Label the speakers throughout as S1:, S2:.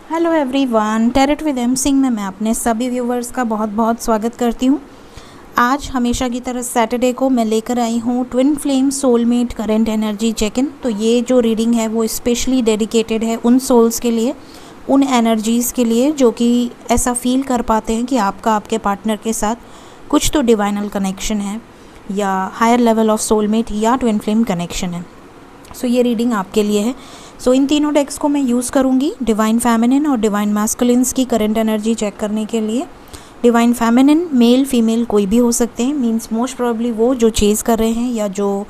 S1: Hello everyone, tarot with M Singh में मैं अपने सभी व्यूवर्स का बहुत बहुत स्वागत करती हूँ। आज हमेशा की तरह सैटरडे को मैं लेकर आई हूँ twin flame soulmate current energy check in. तो ये जो रीडिंग है वो स्पेशली डेडिकेटेड है उन सोल्स के लिए, उन एनर्जीज़ के लिए जो कि ऐसा फील कर पाते हैं कि आपका आपके पार्टनर के साथ कुछ तो डिवाइनल कनेक्शन है या हायर लेवल ऑफ सोलमेट या ट्विन फ्लेम कनेक्शन है। सो ये रीडिंग आपके लिए है। सो इन तीनों डेक्स को मैं यूज़ करूँगी डिवाइन फेमिनिन और डिवाइन मैस्कुलिन्स की करंट एनर्जी चेक करने के लिए। डिवाइन फेमिनिन मेल फीमेल कोई भी हो सकते हैं, मींस मोस्ट प्रोबेबली वो जो चेज़ कर रहे हैं या जो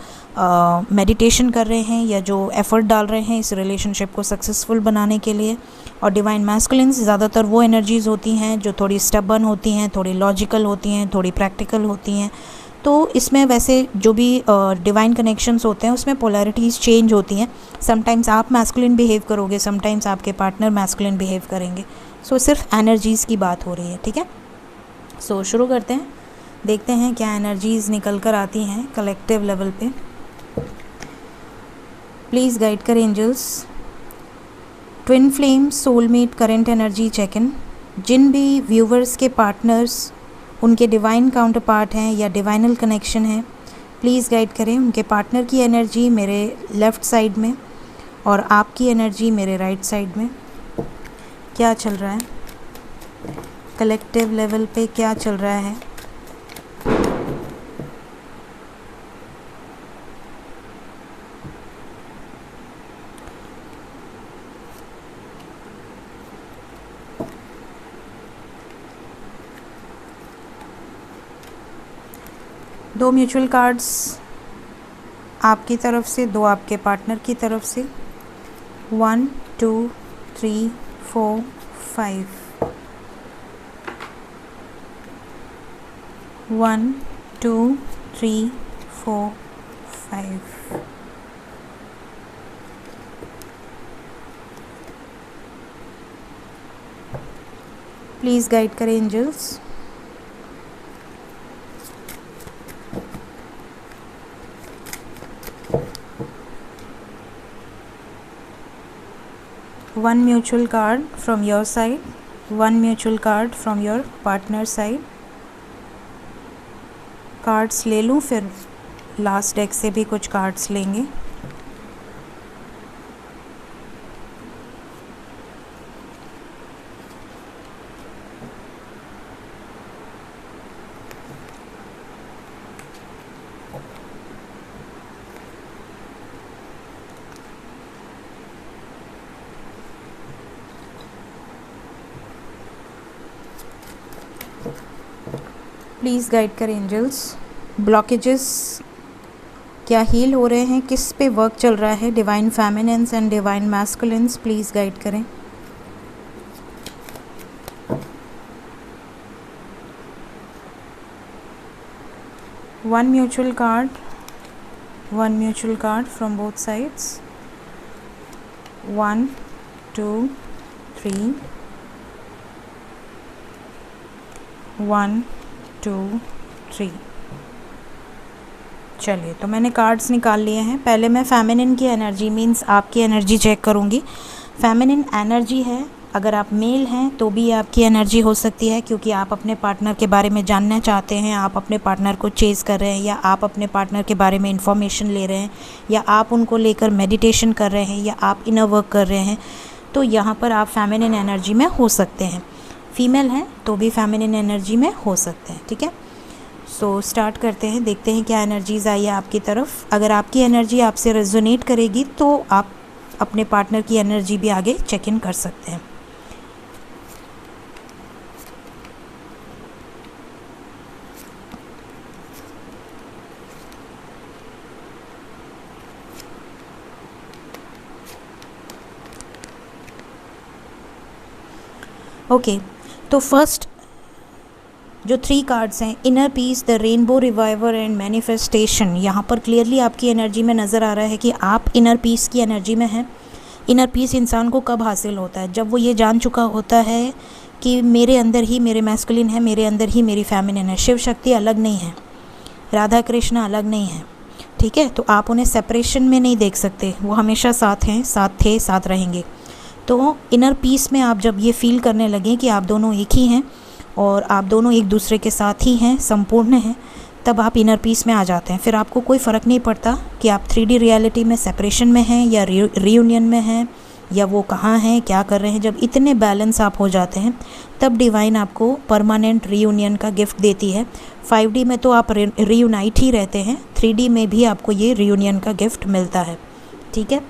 S1: मेडिटेशन कर रहे हैं या जो एफर्ट डाल रहे हैं इस रिलेशनशिप को सक्सेसफुल बनाने के लिए। और डिवाइन मैस्कुलिन्स ज़्यादातर वो एनर्जीज़ होती हैं जो थोड़ी स्टबर्न होती हैं, थोड़ी लॉजिकल होती हैं, थोड़ी प्रैक्टिकल होती हैं। तो इसमें वैसे जो भी डिवाइन कनेक्शंस होते हैं उसमें पोलैरिटीज़ चेंज होती हैं। समटाइम्स आप मैस्कुलिन बिहेव करोगे, समटाइम्स आपके पार्टनर मैस्कुलिन बिहेव करेंगे। सो सिर्फ एनर्जीज़ की बात हो रही है, ठीक है। सो शुरू करते हैं, देखते हैं क्या एनर्जीज़ निकल कर आती हैं कलेक्टिव लेवल पे। प्लीज़ गाइड कर angels. Twin flame soulmate current energy check in. जिन भी व्यूवर्स के पार्टनर्स उनके डिवाइन काउंटर पार्ट हैं या डिवाइनल कनेक्शन है, प्लीज़ गाइड करें उनके पार्टनर की एनर्जी मेरे लेफ़्ट साइड में और आपकी एनर्जी मेरे राइट साइड में। क्या चल रहा है कलेक्टिव लेवल पे, क्या चल रहा है। दो म्यूचुअल कार्ड्स आपकी तरफ से, दो आपके पार्टनर की तरफ से। 1 2 3 4 5। 1 2 3 4 5। प्लीज़ गाइड करें angels. One mutual card from your side, one mutual card from your partner side। Cards ले लूँ, फिर लास्ट डेक से भी कुछ कार्ड्स लेंगे। प्लीज़ गाइड करें एंजल्स। ब्लॉकेजेस क्या हील हो रहे हैं, किस पे वर्क चल रहा है। Divine feminines and divine masculines please guide करें। One mutual card from both sides. 1 2 3। 1 2 3। चलिए, तो मैंने कार्ड्स निकाल लिए हैं। पहले मैं फेमिनिन की एनर्जी मींस आपकी एनर्जी चेक करूँगी। फेमिनिन एनर्जी है, अगर आप मेल हैं तो भी आपकी एनर्जी हो सकती है क्योंकि आप अपने पार्टनर के बारे में जानना चाहते हैं, आप अपने पार्टनर को चेज़ कर रहे हैं या आप अपने पार्टनर के बारे में इंफॉर्मेशन ले रहे हैं या आप उनको लेकर मेडिटेशन कर रहे हैं या आप इनर वर्क कर रहे हैं। तो यहाँ पर आप फेमिनिन एनर्जी में हो सकते हैं। फीमेल हैं तो भी फेमिनिन एनर्जी में हो सकते हैं, ठीक है। सो स्टार्ट करते हैं, देखते हैं क्या एनर्जीज़ आई है आपकी तरफ। अगर आपकी एनर्जी आपसे रेजोनेट करेगी तो आप अपने पार्टनर की एनर्जी भी आगे चेक इन कर सकते हैं। ओके, तो फर्स्ट जो 3 कार्ड्स हैं, inner peace, the rainbow reviver and manifestation. यहाँ पर क्लियरली आपकी एनर्जी में नज़र आ रहा है कि आप इनर पीस की एनर्जी में हैं। इनर पीस इंसान को कब हासिल होता है, जब वो ये जान चुका होता है कि मेरे अंदर ही मेरे मैस्कुलिन है, मेरे अंदर ही मेरी फेमिनिन है। शिव शक्ति अलग नहीं है, राधा कृष्ण अलग नहीं है, ठीक है। तो आप उन्हें सेपरेशन में नहीं देख सकते, वो हमेशा साथ हैं, साथ थे, साथ रहेंगे। तो इनर पीस में आप जब ये फील करने लगें कि आप दोनों एक ही हैं और आप दोनों एक दूसरे के साथ ही हैं, संपूर्ण हैं, तब आप इनर पीस में आ जाते हैं। फिर आपको कोई फ़र्क नहीं पड़ता कि आप 3D रियलिटी में सेपरेशन में हैं या रीयूनियन में हैं या वो कहाँ हैं, क्या कर रहे हैं। जब इतने बैलेंस आप हो जाते हैं तब डिवाइन आपको परमानेंट रीयूनियन का गिफ्ट देती है। 5D में तो आप रीयूनाइट ही रहते हैं, 3D में भी आपको ये रीयूनियन का गिफ्ट मिलता है। ठीक है,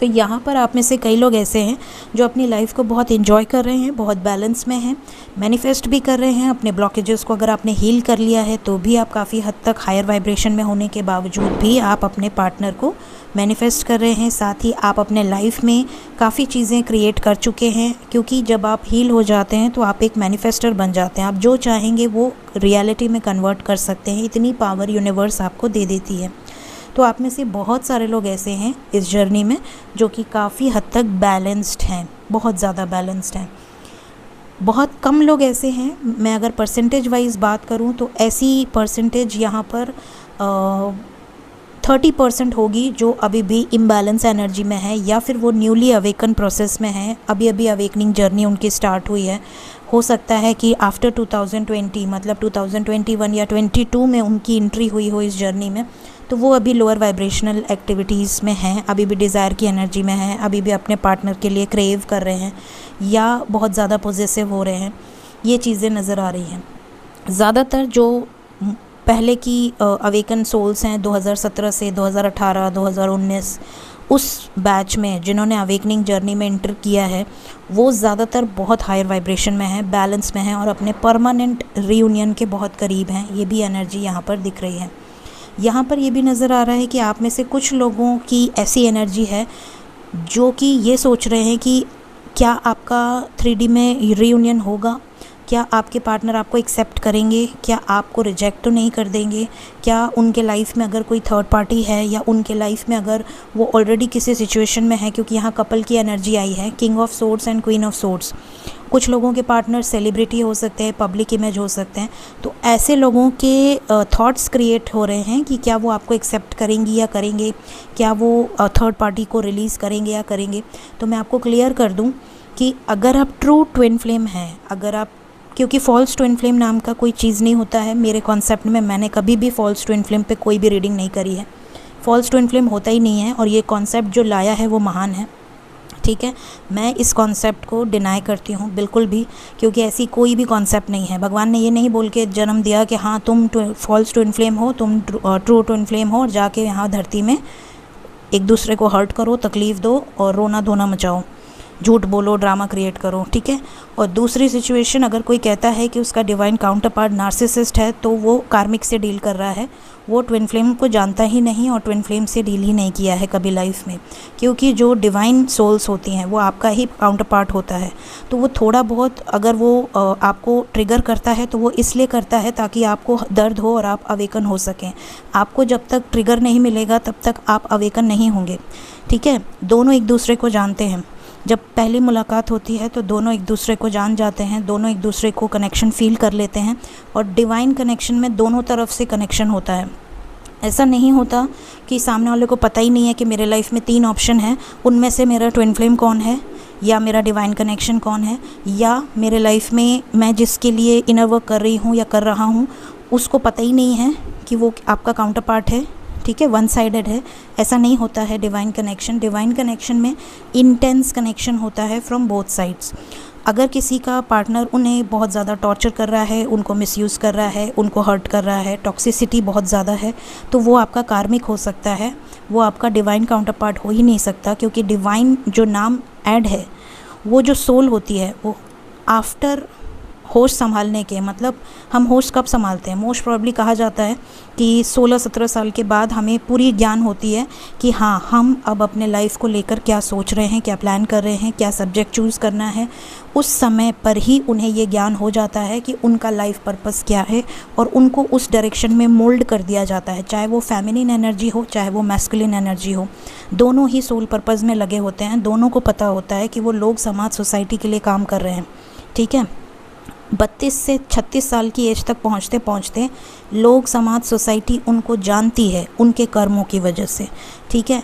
S1: तो यहाँ पर आप में से कई लोग ऐसे हैं जो अपनी लाइफ को बहुत एंजॉय कर रहे हैं, बहुत बैलेंस में हैं, मैनिफेस्ट भी कर रहे हैं। अपने ब्लॉकेजेस को अगर आपने हील कर लिया है तो भी आप काफ़ी हद तक हायर वाइब्रेशन में होने के बावजूद भी आप अपने पार्टनर को मैनिफेस्ट कर रहे हैं। साथ ही आप अपने लाइफ में काफ़ी चीज़ें क्रिएट कर चुके हैं, क्योंकि जब आप हील हो जाते हैं तो आप एक मैनिफेस्टर बन जाते हैं। आप जो चाहेंगे वो रियलिटी में कन्वर्ट कर सकते हैं, इतनी पावर यूनिवर्स आपको दे देती है। तो आप में से बहुत सारे लोग ऐसे हैं इस जर्नी में जो कि काफ़ी हद तक बैलेंस्ड हैं, बहुत ज़्यादा बैलेंस्ड हैं। बहुत कम लोग ऐसे हैं, मैं अगर परसेंटेज वाइज बात करूं तो ऐसी परसेंटेज यहाँ पर 30% होगी जो अभी भी इम्बैलेंस एनर्जी में है, या फिर वो न्यूली अवेकन प्रोसेस में है, अभी अभी अवेकनिंग जर्नी उनकी स्टार्ट हुई है। हो सकता है कि आफ्टर 2020 मतलब 2021 या 22 में उनकी एंट्री हुई हो इस जर्नी में, तो वो अभी लोअर वाइब्रेशनल एक्टिविटीज़ में हैं, अभी भी डिज़ायर की एनर्जी में हैं, अभी भी अपने पार्टनर के लिए क्रेव कर रहे हैं या बहुत ज़्यादा पॉजेसिव हो रहे हैं। ये चीज़ें नज़र आ रही हैं। ज़्यादातर जो पहले की अवेकन सोल्स हैं 2017 से 2018, 2019 उस बैच में जिन्होंने अवेकनिंग जर्नी में एंटर किया है, वो ज़्यादातर बहुत हायर वाइब्रेशन में है, बैलेंस में है और अपने परमानेंट रीयूनियन के बहुत करीब हैं। ये भी एनर्जी यहाँ पर दिख रही है। यहाँ पर ये भी नज़र आ रहा है कि आप में से कुछ लोगों की ऐसी एनर्जी है जो कि ये सोच रहे हैं कि क्या आपका 3D में रीयूनियन होगा, क्या आपके पार्टनर आपको एक्सेप्ट करेंगे, क्या आपको रिजेक्ट तो नहीं कर देंगे, क्या उनके लाइफ में अगर कोई थर्ड पार्टी है या उनके लाइफ में अगर वो ऑलरेडी किसी सिचुएशन में है, क्योंकि यहाँ कपल की एनर्जी आई है, king of swords and queen of swords. कुछ लोगों के पार्टनर सेलिब्रिटी हो सकते हैं, पब्लिक इमेज हो सकते हैं, तो ऐसे लोगों के थॉट्स क्रिएट हो रहे हैं कि क्या वो आपको एक्सेप्ट करेंगी या करेंगे, क्या वो थर्ड पार्टी को रिलीज़ करेंगे या करेंगे। तो मैं आपको क्लियर कर दूं कि अगर आप ट्रू ट्विन फ्लेम हैं, अगर आप, क्योंकि फॉल्स ट्विन फ्लेम नाम का कोई चीज़ नहीं होता है मेरे कॉन्सेप्ट में, मैंने कभी भी फॉल्स ट्विन फ्लेम पे कोई भी रीडिंग नहीं करी है। फॉल्स ट्विन फ्लेम होता ही नहीं है और ये कॉन्सेप्ट जो लाया है वो महान है। ठीक है, मैं इस कॉन्सेप्ट को डिनाई करती हूँ बिल्कुल भी, क्योंकि ऐसी कोई भी कॉन्सेप्ट नहीं है। भगवान ने ये नहीं बोल के जन्म दिया कि हाँ तुम फॉल्स ट्विन फ्लेम हो, तुम ट्रू ट्विन फ्लेम हो और जाके यहाँ धरती में एक दूसरे को हर्ट करो, तकलीफ़ दो और रोना धोना मचाओ, झूठ बोलो, ड्रामा क्रिएट करो। ठीक है, और दूसरी सिचुएशन, अगर कोई कहता है कि उसका डिवाइन काउंटर पार्ट नार्सिसिस्ट है तो वो कार्मिक से डील कर रहा है, वो ट्विन फ्लेम को जानता ही नहीं और ट्विन फ्लेम से डील ही नहीं किया है कभी लाइफ में। क्योंकि जो डिवाइन सोल्स होती हैं वो आपका ही काउंटर पार्ट होता है, तो वो थोड़ा बहुत अगर वो आपको ट्रिगर करता है तो वो इसलिए करता है ताकि आपको दर्द हो और आप अवेकन हो सकें। आपको जब तक ट्रिगर नहीं मिलेगा तब तक आप अवेकन नहीं होंगे। ठीक है, दोनों एक दूसरे को जानते हैं। जब पहली मुलाकात होती है तो दोनों एक दूसरे को जान जाते हैं, दोनों एक दूसरे को कनेक्शन फील कर लेते हैं और डिवाइन कनेक्शन में दोनों तरफ से कनेक्शन होता है। ऐसा नहीं होता कि सामने वाले को पता ही नहीं है कि मेरे लाइफ में 3 ऑप्शन हैं, उनमें से मेरा ट्विन फ्लेम कौन है या मेरा डिवाइन कनेक्शन कौन है, या मेरे लाइफ में मैं जिसके लिए इनर वर्क कर रही हूँ या कर रहा हूँ उसको पता ही नहीं है कि वो आपका काउंटर पार्ट है। ठीक है, वन साइडेड है, ऐसा नहीं होता है डिवाइन कनेक्शन। डिवाइन कनेक्शन में इंटेंस कनेक्शन होता है फ्रॉम बोथ साइड्स। अगर किसी का पार्टनर उन्हें बहुत ज़्यादा टॉर्चर कर रहा है, उनको मिसयूज़ कर रहा है, उनको हर्ट कर रहा है, टॉक्सिसिटी बहुत ज़्यादा है, तो वो आपका कार्मिक हो सकता है, वो आपका डिवाइन काउंटर पार्ट हो ही नहीं सकता। क्योंकि डिवाइन जो नाम ऐड है, वो जो सोल होती है वो आफ्टर होश संभालने के, मतलब हम होश कब संभालते हैं, मोस्ट प्रॉब्ली कहा जाता है कि 16-17 साल के बाद हमें पूरी ज्ञान होती है कि हाँ हम अब अपने लाइफ को लेकर क्या सोच रहे हैं, क्या प्लान कर रहे हैं, क्या सब्जेक्ट चूज़ करना है। उस समय पर ही उन्हें ये ज्ञान हो जाता है कि उनका लाइफ पर्पस क्या है और उनको उस डायरेक्शन में मोल्ड कर दिया जाता है। चाहे वो फेमिनिन एनर्जी हो, चाहे वो मैस्कुलिन एनर्जी हो, दोनों ही सोल पर्पस में लगे होते हैं। दोनों को पता होता है कि वो लोग समाज सोसाइटी के लिए काम कर रहे हैं। ठीक है, 32 से 36 साल की एज तक पहुँचते पहुँचते लोग, समाज, सोसाइटी उनको जानती है उनके कर्मों की वजह से। ठीक है,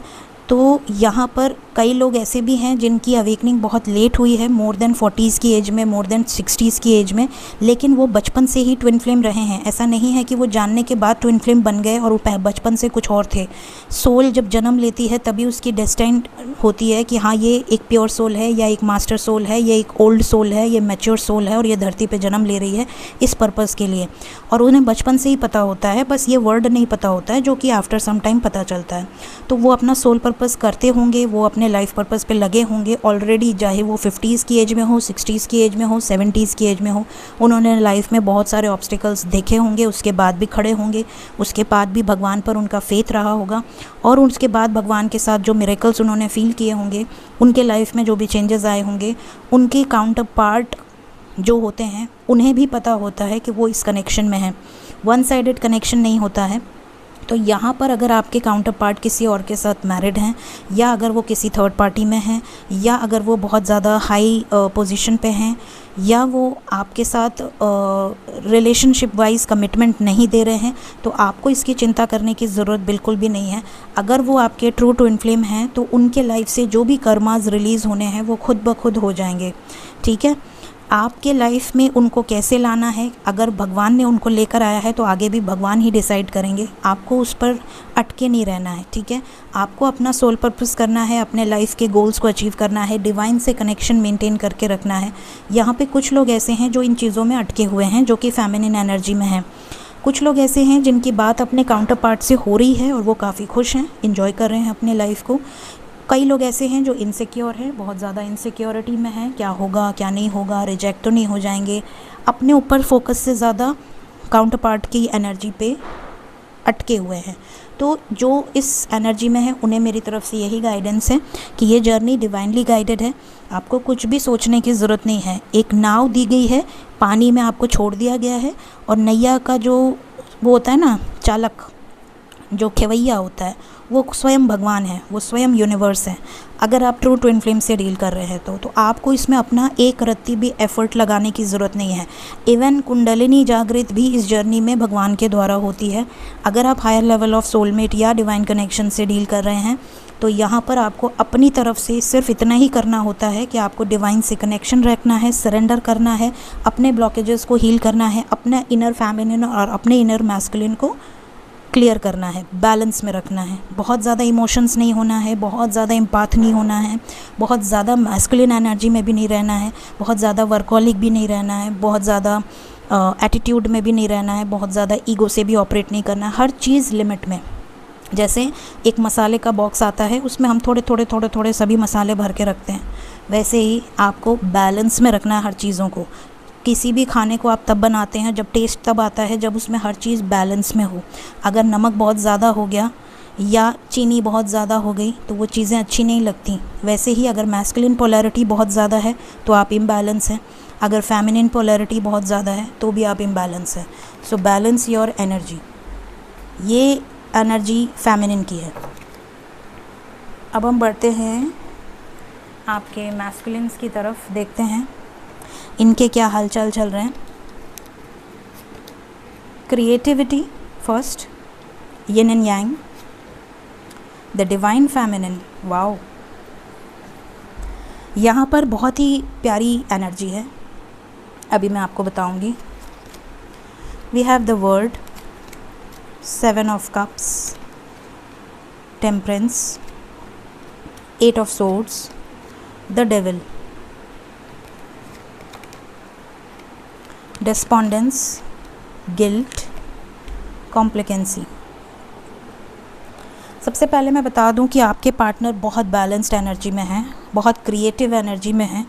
S1: तो यहाँ पर कई लोग ऐसे भी हैं जिनकी अवेकनिंग बहुत लेट हुई है, मोर देन 40s की एज में, मोर देन 60s की एज में, लेकिन वो बचपन से ही ट्विन फ्लेम रहे हैं। ऐसा नहीं है कि वो जानने के बाद ट्विन फ्लेम बन गए और वो बचपन से कुछ और थे। सोल जब जन्म लेती है तभी उसकी डेस्टाइन होती है कि हाँ ये एक प्योर सोल है, या एक मास्टर सोल है, ये एक ओल्ड सोल है, ये मैच्योर सोल है और ये धरती पे जन्म ले रही है इस पर्पज़ के लिए। और उन्हें बचपन से ही पता होता है, बस ये वर्ड नहीं पता होता है जो कि आफ्टर सम टाइम पता चलता है। तो वो अपना सोल पर्पज़ करते होंगे, वो अपने लाइफ पर्पज़ पे लगे होंगे ऑलरेडी, चाहे वो 50s की एज में हो, 60s की एज में हो, 70s की एज में हो। उन्होंने लाइफ में बहुत सारे ऑब्स्टिकल्स देखे होंगे, उसके बाद भी खड़े होंगे, उसके बाद भी भगवान पर उनका फेथ रहा होगा, और उसके बाद भगवान के साथ जो मिरेकल्स उन्होंने फील किए होंगे, उनके लाइफ में जो भी चेंजेस आए होंगे, उनके काउंटर पार्ट जो होते हैं उन्हें भी पता होता है कि वो इस कनेक्शन में है। वन साइडेड कनेक्शन नहीं होता है। तो यहाँ पर अगर आपके काउंटर पार्ट किसी और के साथ मैरिड हैं, या अगर वो किसी थर्ड पार्टी में हैं, या अगर वो बहुत ज़्यादा हाई पोजीशन पे हैं, या वो आपके साथ रिलेशनशिप वाइज कमिटमेंट नहीं दे रहे हैं, तो आपको इसकी चिंता करने की ज़रूरत बिल्कुल भी नहीं है। अगर वो आपके ट्रू ट्विन फ्लेम हैं तो उनके लाइफ से जो भी कर्मास रिलीज़ होने हैं वो खुद ब खुद हो जाएंगे। ठीक है, आपके लाइफ में उनको कैसे लाना है, अगर भगवान ने उनको लेकर आया है तो आगे भी भगवान ही डिसाइड करेंगे, आपको उस पर अटके नहीं रहना है। ठीक है, आपको अपना सोल पर्पस करना है, अपने लाइफ के गोल्स को अचीव करना है, डिवाइन से कनेक्शन मेंटेन करके रखना है। यहाँ पे कुछ लोग ऐसे हैं जो इन चीज़ों में अटके हुए हैं, जो कि फेमिनिन एनर्जी में हैं। कुछ लोग ऐसे हैं जिनकी बात अपने काउंटर पार्ट से हो रही है और वो काफ़ी खुश हैं, इंजॉय कर रहे हैं अपने लाइफ को। कई लोग ऐसे हैं जो इनसिक्योर हैं, बहुत ज़्यादा इनसिक्योरिटी में हैं, क्या होगा क्या नहीं होगा, रिजेक्ट तो नहीं हो जाएंगे। अपने ऊपर फोकस से ज़्यादा काउंटर पार्ट की एनर्जी पे अटके हुए हैं। तो जो इस एनर्जी में है उन्हें मेरी तरफ से यही गाइडेंस है कि ये जर्नी डिवाइनली गाइडेड है। आपको कुछ भी सोचने की ज़रूरत नहीं है। एक नाव दी गई है, पानी में आपको छोड़ दिया गया है, और नैया का जो वो होता है ना चालक, जो खेवैया होता है, वो स्वयं भगवान है, वो स्वयं यूनिवर्स है। अगर आप ट्रू ट्विन फ्लेम से डील कर रहे हैं तो आपको इसमें अपना एक रत्ती भी एफर्ट लगाने की ज़रूरत नहीं है। इवन कुंडलिनी जागृत भी इस जर्नी में भगवान के द्वारा होती है। अगर आप हायर लेवल ऑफ सोलमेट या डिवाइन कनेक्शन से डील कर रहे हैं तो यहाँ पर आपको अपनी तरफ से सिर्फ इतना ही करना होता है कि आपको डिवाइन से कनेक्शन रखना है, सरेंडर करना है, अपने ब्लॉकेजेस को हील करना है, अपना इनर फेमिनिन और अपने इनर मैस्कुलिन को क्लियर करना है, बैलेंस में रखना है। बहुत ज़्यादा इमोशंस नहीं होना है, बहुत ज़्यादा एम्पाथ नहीं होना है, बहुत ज़्यादा मैस्कुलिन एनर्जी में भी नहीं रहना है, बहुत ज़्यादा वर्कॉलिक भी नहीं रहना है, बहुत ज़्यादा एटीट्यूड में भी नहीं रहना है, बहुत ज़्यादा ईगो से भी ऑपरेट नहीं करना है। हर चीज़ लिमिट में। जैसे एक मसाले का बॉक्स आता है, उसमें हम थोड़े सभी मसाले भर के रखते हैं, वैसे ही आपको बैलेंस में रखना है हर चीज़ों को। किसी भी खाने को आप तब बनाते हैं जब टेस्ट तब आता है जब उसमें हर चीज़ बैलेंस में हो। अगर नमक बहुत ज़्यादा हो गया या चीनी बहुत ज़्यादा हो गई तो वो चीज़ें अच्छी नहीं लगती। वैसे ही अगर मैस्कुलिन पोलैरिटी बहुत ज़्यादा है तो आप इम्बैलेंस हैं, अगर फेमिनिन पोलैरिटी बहुत ज़्यादा है तो भी आप इम्बैलेंस है। So balance your energy. ये एनर्जी फेमिनिन की है। अब हम बढ़ते हैं आपके मैस्कुलिन्स की तरफ, देखते हैं इनके क्या हालचाल चल रहे हैं। Creativity first, yin and yang, the divine feminine. Wow, यहाँ पर बहुत ही प्यारी एनर्जी है, अभी मैं आपको बताऊंगी। We have the world, 7 of cups, temperance, 8 of swords, the devil, despondence, guilt, complacency. सबसे पहले मैं बता दूं कि आपके पार्टनर बहुत बैलेंस्ड एनर्जी में हैं, बहुत क्रिएटिव एनर्जी में हैं,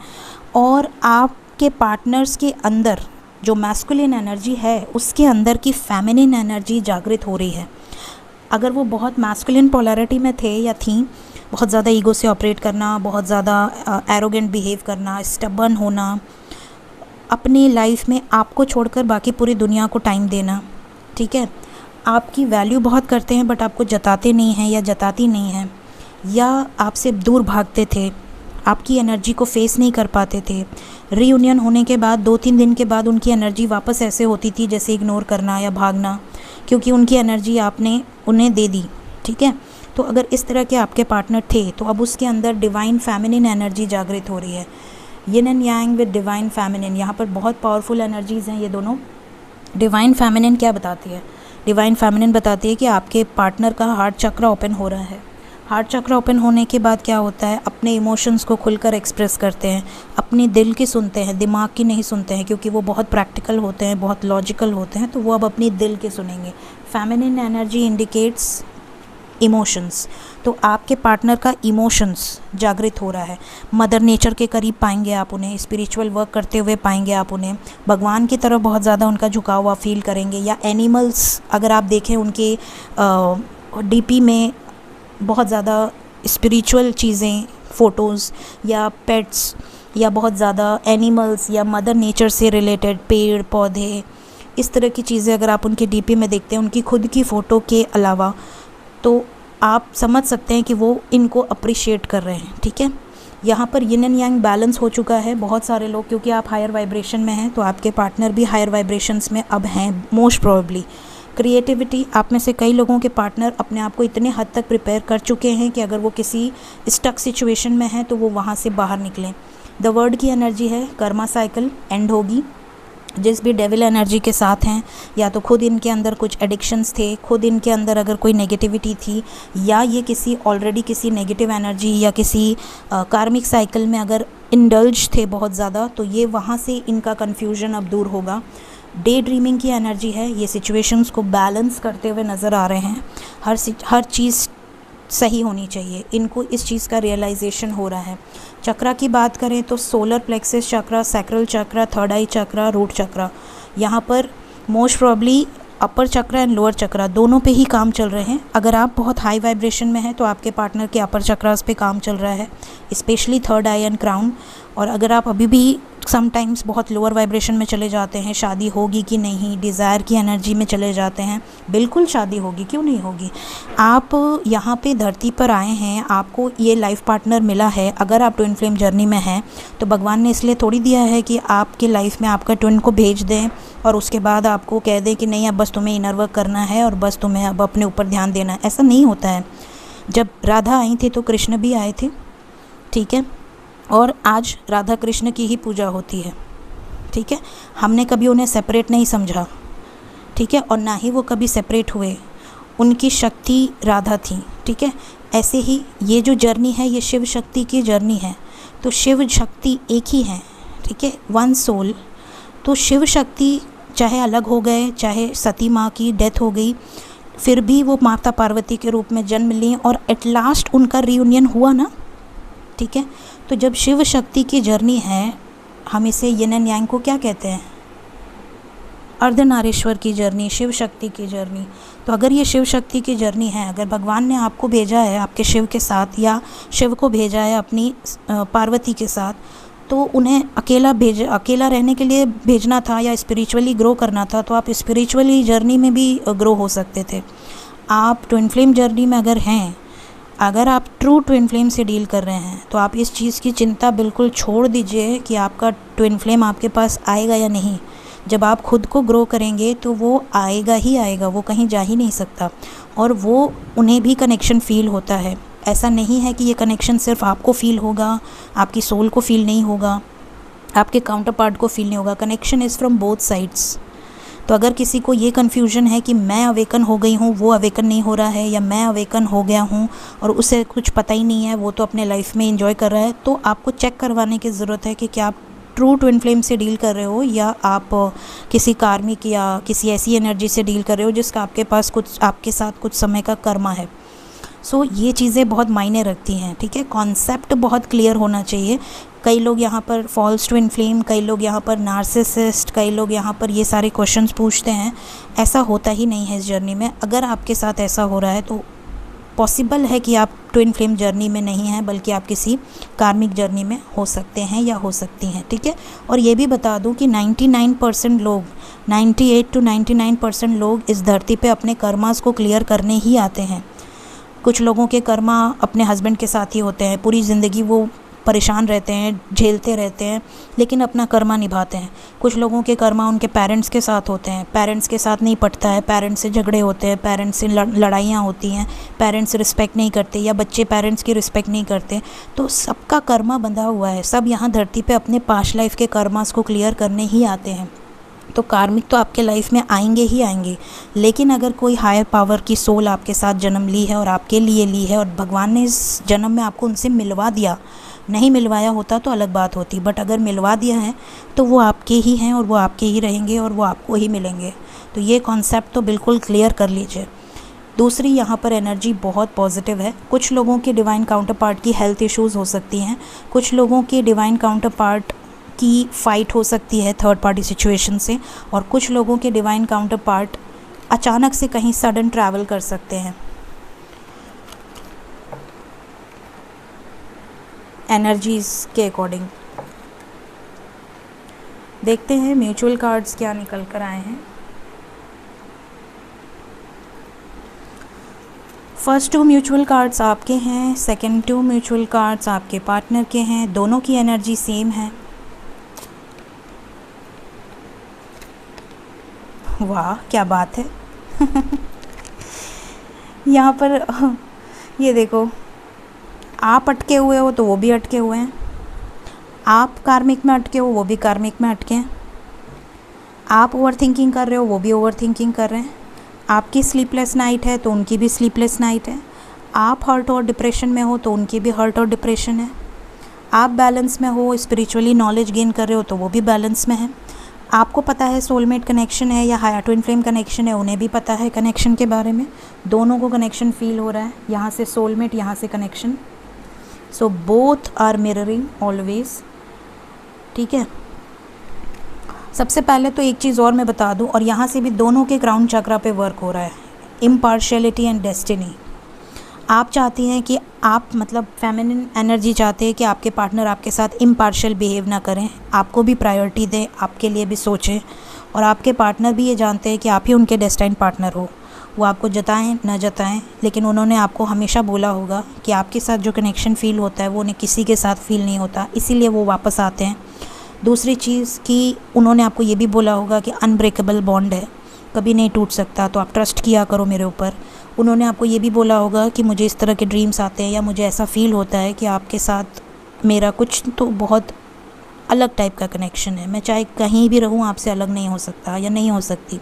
S1: और आपके पार्टनर्स के अंदर जो मैस्कुलिन एनर्जी है उसके अंदर की फेमिनिन एनर्जी जागृत हो रही है। अगर वो बहुत मैस्कुलिन पोलैरिटी में थे या थीं, बहुत ज़्यादा ईगो से ऑपरेट करना, बहुत ज़्यादा एरोगेंट बिहेव करना, स्टबर्न होना, अपनी लाइफ में आपको छोड़कर बाकी पूरी दुनिया को टाइम देना, ठीक है, आपकी वैल्यू बहुत करते हैं बट आपको जताते नहीं हैं या जताती नहीं हैं, या आपसे दूर भागते थे, आपकी एनर्जी को फेस नहीं कर पाते थे। रीयूनियन होने के बाद 2-3 दिन के बाद उनकी एनर्जी वापस ऐसे होती थी जैसे इग्नोर करना या भागना, क्योंकि उनकी एनर्जी आपने उन्हें दे दी। ठीक है, तो अगर इस तरह के आपके पार्टनर थे तो अब उसके अंदर डिवाइन फेमिनिन एनर्जी जागृत हो रही है। Yin and yang with divine feminine, यहाँ पर बहुत पावरफुल एनर्जीज़ हैं ये दोनों। डिवाइन फेमिनिन क्या बताती है? डिवाइन फेमिनिन बताती है कि आपके पार्टनर का हार्ट चक्र ओपन हो रहा है। हार्ट चक्र ओपन होने के बाद क्या होता है, अपने इमोशंस को खुलकर एक्सप्रेस करते हैं, अपनी दिल की सुनते हैं, दिमाग की नहीं सुनते हैं, क्योंकि वो बहुत प्रैक्टिकल होते हैं, बहुत लॉजिकल होते हैं, तो वो अब अपनी दिल की सुनेंगे। फेमिनिन एनर्जी इंडिकेट्स इमोशंस, तो आपके पार्टनर का इमोशंस जागृत हो रहा है। मदर नेचर के करीब पाएंगे आप उन्हें, स्पिरिचुअल वर्क करते हुए पाएंगे आप उन्हें, भगवान की तरफ बहुत ज़्यादा उनका झुकाव आप फील करेंगे। या एनिमल्स अगर आप देखें उनके डीपी में बहुत ज़्यादा स्पिरिचुअल चीज़ें, फ़ोटोज़ या पेट्स या बहुत ज़्यादा एनिमल्स या मदर नेचर से रिलेटेड पेड़ पौधे, इस तरह की चीज़ें अगर आप उनके डीपी में देखते हैं उनकी खुद की फ़ोटो के अलावा, तो आप समझ सकते हैं कि वो इनको अप्रिशिएट कर रहे हैं। ठीक है, यहाँ पर यिन एंड यांग बैलेंस हो चुका है। बहुत सारे लोग, क्योंकि आप हायर वाइब्रेशन में हैं तो आपके पार्टनर भी हायर वाइब्रेशंस में अब हैं मोस्ट प्रोबेबली। क्रिएटिविटी, आप में से कई लोगों के पार्टनर अपने आप को इतने हद तक प्रिपेयर कर चुके हैं कि अगर वो किसी स्टक सिचुएशन में हैं तो वो वहाँ से बाहर निकलें। द वर्ड की एनर्जी है कर्मा साइकिल एंड होगी। जिस भी डेविल एनर्जी के साथ हैं, या तो खुद इनके अंदर कुछ एडिक्शंस थे, खुद इनके अंदर अगर कोई नेगेटिविटी थी, या ये किसी ऑलरेडी किसी नेगेटिव एनर्जी या किसी कार्मिक साइकिल में अगर इंडल्ज थे बहुत ज़्यादा, तो ये वहाँ से इनका कन्फ्यूजन अब दूर होगा। डे ड्रीमिंग की एनर्जी है, ये सिचुएशंस को बैलेंस करते हुए नज़र आ रहे हैं। हर चीज़ सही होनी चाहिए, इनको इस चीज़ का रियलाइजेशन हो रहा है। चक्रा की बात करें तो solar plexus chakra, sacral chakra, third eye chakra, root chakra, यहाँ पर most probably upper chakra and lower chakra दोनों पे ही काम चल रहे हैं। अगर आप बहुत हाई वाइब्रेशन में हैं तो आपके पार्टनर के अपर चक्रास पे काम चल रहा है, specially third I and crown. और अगर आप अभी भी समटाइम्स बहुत लोअर वाइब्रेशन में चले जाते हैं, शादी होगी कि नहीं, डिज़ायर की एनर्जी में चले जाते हैं, बिल्कुल शादी होगी, क्यों नहीं होगी। आप यहाँ पे धरती पर आए हैं, आपको ये लाइफ पार्टनर मिला है। अगर आप ट्विन फ्लेम जर्नी में हैं तो भगवान ने इसलिए थोड़ी दिया है कि आपके लाइफ में आपका ट्विन को भेज दें और उसके बाद आपको कह दें कि नहीं अब बस तुम्हें इनर वर्क करना है और बस तुम्हें अब अपने ऊपर ध्यान देना है। ऐसा नहीं होता है। जब राधा आई थी तो कृष्ण भी आए थे, ठीक है, और आज राधा कृष्ण की ही पूजा होती है। ठीक है, हमने कभी उन्हें सेपरेट नहीं समझा, ठीक है, और ना ही वो कभी सेपरेट हुए। उनकी शक्ति राधा थी। ठीक है, ऐसे ही ये जो जर्नी है ये शिव शक्ति की जर्नी है। तो शिव शक्ति एक ही है, ठीक है, वन सोल। तो शिव शक्ति चाहे अलग हो गए, चाहे सती माँ की डेथ हो गई, फिर भी वो माता पार्वती के रूप में जन्म ली और एट लास्ट उनका रियूनियन हुआ ना। ठीक है, तो जब शिव शक्ति की जर्नी है, हम इसे यिन एंड यांग को क्या कहते हैं, अर्धनारीश्वर की जर्नी, शिव शक्ति की जर्नी। तो अगर ये शिव शक्ति की जर्नी है, अगर भगवान ने आपको भेजा है आपके शिव के साथ या शिव को भेजा है अपनी पार्वती के साथ, तो उन्हें अकेला रहने के लिए भेजना था या स्पिरिचुअली ग्रो करना था, तो आप स्पिरिचुअली जर्नी में भी ग्रो हो सकते थे। आप ट्विन फ्लेम जर्नी में अगर हैं, अगर आप ट्रू ट्विन फ्लेम से डील कर रहे हैं, तो आप इस चीज़ की चिंता बिल्कुल छोड़ दीजिए कि आपका ट्विन फ्लेम आपके पास आएगा या नहीं। जब आप खुद को ग्रो करेंगे तो वो आएगा ही आएगा, वो कहीं जा ही नहीं सकता। और वो उन्हें भी कनेक्शन फ़ील होता है। ऐसा नहीं है कि ये कनेक्शन सिर्फ आपको फ़ील होगा, आपकी सोल को फ़ील नहीं होगा, आपके काउंटर पार्ट को फ़ील नहीं होगा। Connection is from both sides. तो अगर किसी को ये कन्फ्यूजन है कि मैं अवेकन हो गई हूँ, वो अवेकन नहीं हो रहा है, या मैं अवेकन हो गया हूँ और उसे कुछ पता ही नहीं है, वो तो अपने लाइफ में एंजॉय कर रहा है, तो आपको चेक करवाने की ज़रूरत है कि क्या आप ट्रू ट्विन फ्लेम से डील कर रहे हो या आप किसी कार्मिक या किसी ऐसी एनर्जी से डील कर रहे हो जिसका आपके पास कुछ, आपके साथ कुछ समय का कर्मा है। सो ये चीज़ें बहुत मायने रखती हैं। ठीक है, कॉन्सेप्ट बहुत क्लियर होना चाहिए। कई लोग यहाँ पर फॉल्स ट्विन फ्लेम, कई लोग यहाँ पर नार्सिसिस्ट, कई लोग यहाँ पर ये सारे क्वेश्चंस पूछते हैं। ऐसा होता ही नहीं है इस जर्नी में। अगर आपके साथ ऐसा हो रहा है तो पॉसिबल है कि आप ट्विन फ्लेम जर्नी में नहीं हैं, बल्कि आप किसी कार्मिक जर्नी में हो सकते हैं या हो सकती हैं। ठीक है, और ये भी बता दूं कि 99% लोग, 98 to 99% लोग इस धरती पे अपने कर्मास को क्लियर करने ही आते हैं। कुछ लोगों के कर्मा अपने हस्बैंड के साथ ही होते हैं, पूरी ज़िंदगी वो परेशान रहते हैं, झेलते रहते हैं, लेकिन अपना कर्मा निभाते हैं। कुछ लोगों के कर्मा उनके पेरेंट्स के साथ होते हैं, पेरेंट्स के साथ नहीं पटता है, पेरेंट्स से झगड़े होते हैं, पेरेंट्स से लड़ाइयाँ होती हैं, पेरेंट्स रिस्पेक्ट नहीं करते या बच्चे पेरेंट्स की रिस्पेक्ट नहीं करते। तो सबका कर्मा बंधा हुआ है, सब यहाँ धरती पे अपने पास्ट लाइफ के कर्मास को क्लियर करने ही आते हैं। तो कार्मिक तो आपके लाइफ में आएंगे ही आएंगे, लेकिन अगर कोई हायर पावर की सोल आपके साथ जन्म ली है और आपके लिए ली है और भगवान ने इस जन्म में आपको उनसे मिलवा दिया, नहीं मिलवाया होता तो अलग बात होती, बट अगर मिलवा दिया है तो वो आपके ही हैं और वो आपके ही रहेंगे और वो आपको ही मिलेंगे। तो ये कॉन्सेप्ट तो बिल्कुल क्लियर कर लीजिए। दूसरी, यहाँ पर एनर्जी बहुत पॉजिटिव है। कुछ लोगों के डिवाइन काउंटर पार्ट की हेल्थ इश्यूज़ हो सकती हैं, कुछ लोगों के डिवाइन काउंटर पार्ट की फ़ाइट हो सकती है थर्ड पार्टी सिचुएशन से, और कुछ लोगों के डिवाइन काउंटर पार्ट अचानक से कहीं सडन ट्रैवल कर सकते हैं। एनर्जीज़ के अकॉर्डिंग देखते हैं म्यूचुअल कार्ड्स क्या निकल कर आए हैं। फर्स्ट 2 म्यूचुअल कार्ड्स आपके हैं, सेकंड 2 म्यूचुअल कार्ड्स आपके पार्टनर के हैं। दोनों की एनर्जी सेम है। वाह क्या बात है। यहाँ पर ये देखो, आप अटके हुए हो तो वो भी अटके हुए हैं, आप कार्मिक में अटके हो वो भी कार्मिक में अटके हैं, आप ओवर थिंकिंग कर रहे हो वो भी ओवर थिंकिंग कर रहे हैं, आपकी स्लीपलेस नाइट है तो उनकी भी स्लीपलेस नाइट है, आप हर्ट और डिप्रेशन में हो तो उनकी भी हर्ट और डिप्रेशन है, आप बैलेंस में हो, स्पिरिचुअली नॉलेज गेन कर रहे हो तो वो भी बैलेंस में है। आपको पता है सोलमेट कनेक्शन है या हायर ट्विन फ्लेम कनेक्शन है, उन्हें भी पता है कनेक्शन के बारे में। दोनों को कनेक्शन फील हो रहा है, यहाँ से सोलमेट, यहाँ से connection. So both are mirroring always. ठीक है, सबसे पहले तो एक चीज़ और मैं बता दूं, और यहाँ से भी दोनों के क्राउन चक्रा पे वर्क हो रहा है, इम्पार्शियलिटी एंड डेस्टिनी। आप चाहती हैं कि आप मतलब फेमिनिन एनर्जी चाहते हैं कि आपके पार्टनर आपके साथ इम्पार्शियल बिहेव ना करें, आपको भी प्रायोरिटी दें, आपके लिए भी सोचें, और आपके पार्टनर भी ये जानते हैं कि आप ही उनके डेस्टाइन पार्टनर हो। वो आपको जताएं ना जताएं, लेकिन उन्होंने आपको हमेशा बोला होगा कि आपके साथ जो कनेक्शन फ़ील होता है वो उन्हें किसी के साथ फ़ील नहीं होता, इसीलिए वो वापस आते हैं। दूसरी चीज़ कि उन्होंने आपको ये भी बोला होगा कि अनब्रेकेबल बॉन्ड है, कभी नहीं टूट सकता, तो आप ट्रस्ट किया करो मेरे ऊपर। उन्होंने आपको ये भी बोला होगा कि मुझे इस तरह के ड्रीम्स आते हैं या मुझे ऐसा फ़ील होता है कि आपके साथ मेरा कुछ तो बहुत अलग टाइप का कनेक्शन है, मैं चाहे कहीं भी रहूँ आपसे अलग नहीं हो सकता या नहीं हो सकती।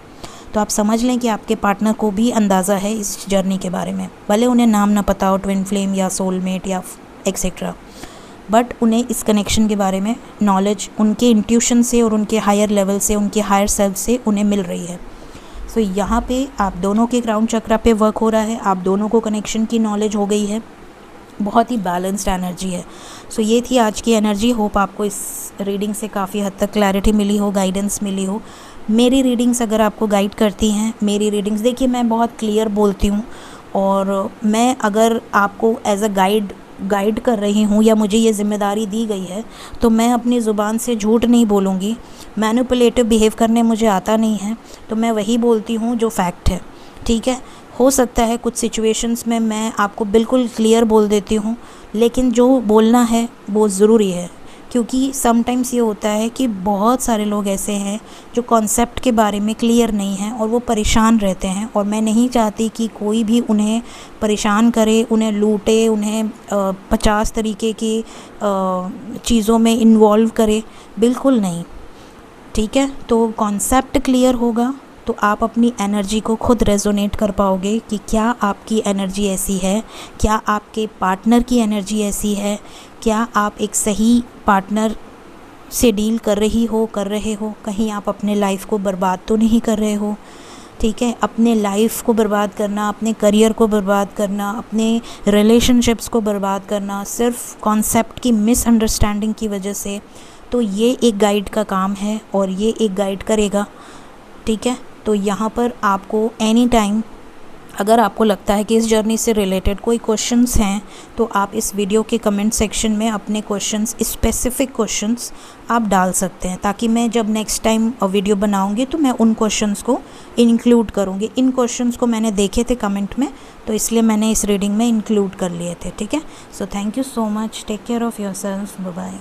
S1: तो आप समझ लें कि आपके पार्टनर को भी अंदाज़ा है इस जर्नी के बारे में, भले उन्हें नाम ना पता हो, ट्विन फ्लेम या सोलमेट या एक्सेट्रा, बट उन्हें इस कनेक्शन के बारे में नॉलेज उनके इंट्यूशन से और उनके हायर लेवल से, उनके हायर सेल्फ से उन्हें मिल रही है। सो यहाँ पे आप दोनों के क्राउन चक्रा पे वर्क हो रहा है, आप दोनों को कनेक्शन की नॉलेज हो गई है, बहुत ही बैलेंस्ड एनर्जी है। सो ये थी आज की एनर्जी। होप आपको इस रीडिंग से काफ़ी हद तक क्लैरिटी मिली हो, गाइडेंस मिली हो। मेरी रीडिंग्स अगर आपको गाइड करती हैं, मेरी रीडिंग्स देखिए मैं बहुत क्लियर बोलती हूँ, और मैं अगर आपको एज अ गाइड कर रही हूँ या मुझे ये ज़िम्मेदारी दी गई है, तो मैं अपनी ज़ुबान से झूठ नहीं बोलूँगी। मैनिपुलेटिव बिहेव करने मुझे आता नहीं है, तो मैं वही बोलती हूँ जो फैक्ट है। ठीक है, हो सकता है कुछ सिचुएशंस में मैं आपको बिल्कुल क्लियर बोल देती हूँ, लेकिन जो बोलना है वो ज़रूरी है, क्योंकि समटाइम्स ये होता है कि बहुत सारे लोग ऐसे हैं जो कॉन्सेप्ट के बारे में क्लियर नहीं हैं और वो परेशान रहते हैं, और मैं नहीं चाहती कि कोई भी उन्हें परेशान करे, उन्हें लूटे, उन्हें 50 तरीके की चीज़ों में इन्वॉल्व करे, बिल्कुल नहीं। ठीक है, तो कॉन्सेप्ट क्लियर होगा तो आप अपनी एनर्जी को खुद रेजोनेट कर पाओगे कि क्या आपकी एनर्जी ऐसी है, क्या आपके पार्टनर की एनर्जी ऐसी है, क्या आप एक सही पार्टनर से डील कर रही हो, कर रहे हो, कहीं आप अपने लाइफ को बर्बाद तो नहीं कर रहे हो। ठीक है, अपने लाइफ को बर्बाद करना, अपने करियर को बर्बाद करना, अपने रिलेशनशिप्स को बर्बाद करना सिर्फ कॉन्सेप्ट की मिसअंडरस्टैंडिंग की वजह से, तो ये एक गाइड का काम है और ये एक गाइड करेगा। ठीक है, तो यहाँ पर आपको एनी टाइम अगर आपको लगता है कि इस जर्नी से रिलेटेड कोई क्वेश्चंस हैं तो आप इस वीडियो के कमेंट सेक्शन में अपने क्वेश्चंस, स्पेसिफिक क्वेश्चंस आप डाल सकते हैं, ताकि मैं जब नेक्स्ट टाइम वीडियो बनाऊंगी तो मैं उन क्वेश्चंस को इंक्लूड करूंगी। इन क्वेश्चंस को मैंने देखे थे कमेंट में, तो इसलिए मैंने इस रीडिंग में इंक्लूड कर लिए थे। ठीक है, so thank you so much, take care of yourself, bye bye.